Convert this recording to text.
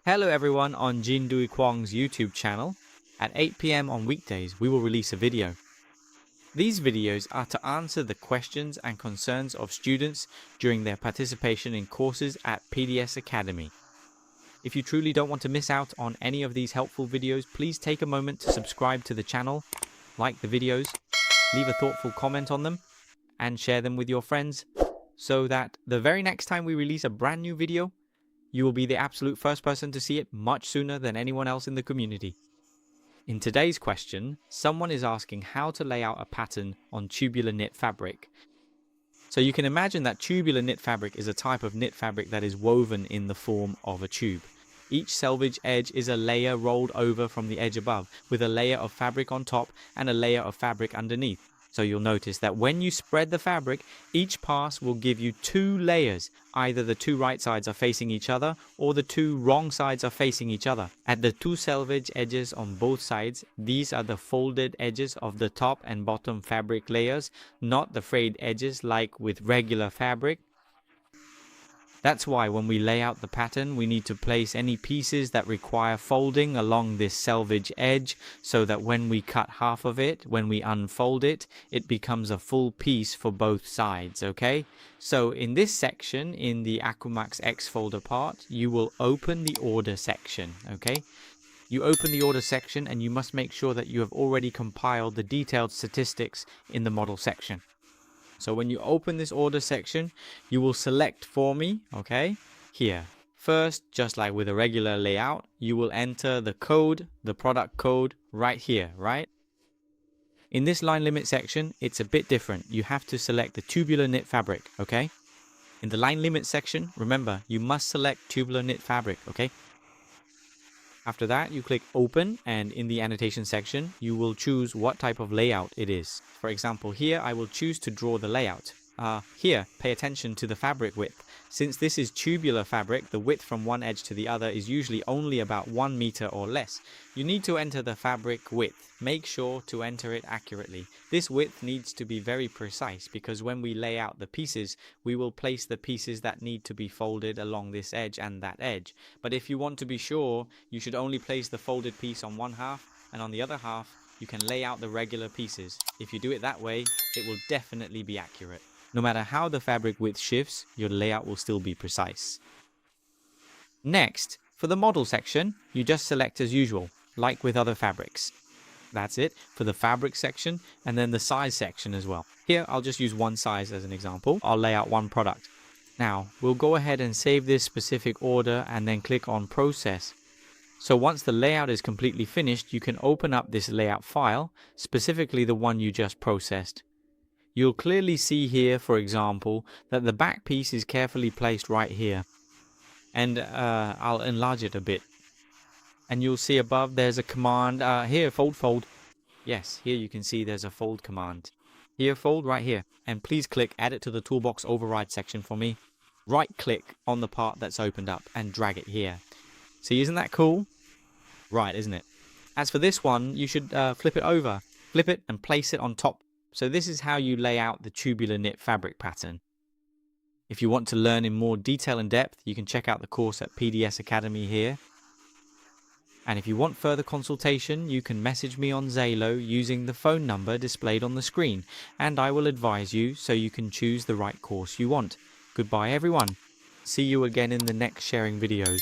Hello everyone on Dinh Duy Cuong's YouTube channel. At 8 p.m. on weekdays, we will release a video. These videos are to answer the questions and concerns of students during their participation in courses at PDS Academy. If you truly don't want to miss out on any of these helpful videos, please take a moment to subscribe to the channel, like the videos, leave a thoughtful comment on them, and share them with your friends so that the very next time we release a brand new video, you will be the absolute first person to see it much sooner than anyone else in the community. In today's question, someone is asking how to lay out a pattern on tubular knit fabric. So you can imagine that tubular knit fabric is a type of knit fabric that is woven in the form of a tube. Each selvage edge is a layer rolled over from the edge above, with a layer of fabric on top and a layer of fabric underneath. So you'll notice that when you spread the fabric, each pass will give you two layers. Either the two right sides are facing each other or the two wrong sides are facing each other. At the two selvage edges on both sides, these are the folded edges of the top and bottom fabric layers, not the frayed edges like with regular fabric. That's why when we lay out the pattern, we need to place any pieces that require folding along this selvage edge so that when we cut half of it, when we unfold it, it becomes a full piece for both sides, okay? So in this section, in the AccuMark's X folder part, you will open the order section, okay? You open the order section and you must make sure that you have already compiled the detailed statistics in the model section. So when you open this order section, you will select for me, okay, here. First, just like with a regular layout, you will enter the code, the product code right here, right? In this line limit section, it's a bit different. You have to select the tubular knit fabric, okay? In the line limit section, remember, you must select tubular knit fabric, okay? After that, you click open, and in the annotation section, you will choose what type of layout it is. For example, here I will choose to draw the layout. Here, pay attention to the fabric width. Since this is tubular fabric, the width from one edge to the other is usually only about 1 meter or less. You need to enter the fabric width. Make sure to enter it accurately. This width needs to be very precise because when we lay out the pieces, we will place the pieces that need to be folded along this edge and that edge. But if you want to be sure, you should only place the folded piece on one half, and on the other half, you can lay out the regular pieces. If you do it that way, it will definitely be accurate. No matter how the fabric width shifts, your layout will still be precise. Next, for the model section, you just select as usual, like with other fabrics. That's it for the fabric section, and then the size section as well. Here, I'll just use one size as an example. I'll lay out one product. Now, we'll go ahead and save this specific order and then click on Process. So once the layout is completely finished, you can open up this layout file, specifically the one you just processed. You'll clearly see here, for example, that the back piece is carefully placed right here. And I'll enlarge it a bit. And you'll see above there's a command, here, fold. Yes, here you can see there's a fold command. Here, fold right here. And please click Add it to the toolbox override section for me. Right click on the part that's opened up and drag it here. See, isn't that cool? Right, isn't it? As for this one, you should flip it over. Flip it and place it on top. So this is how you lay out the tubular knit fabric pattern. If you want to learn in more detail and depth, you can check out the course at PDS Academy here. And if you want further consultation, you can message me on Zalo using the phone number displayed on the screen, and I will advise you so you can choose the right course you want. Goodbye everyone. See you again in the next sharing videos.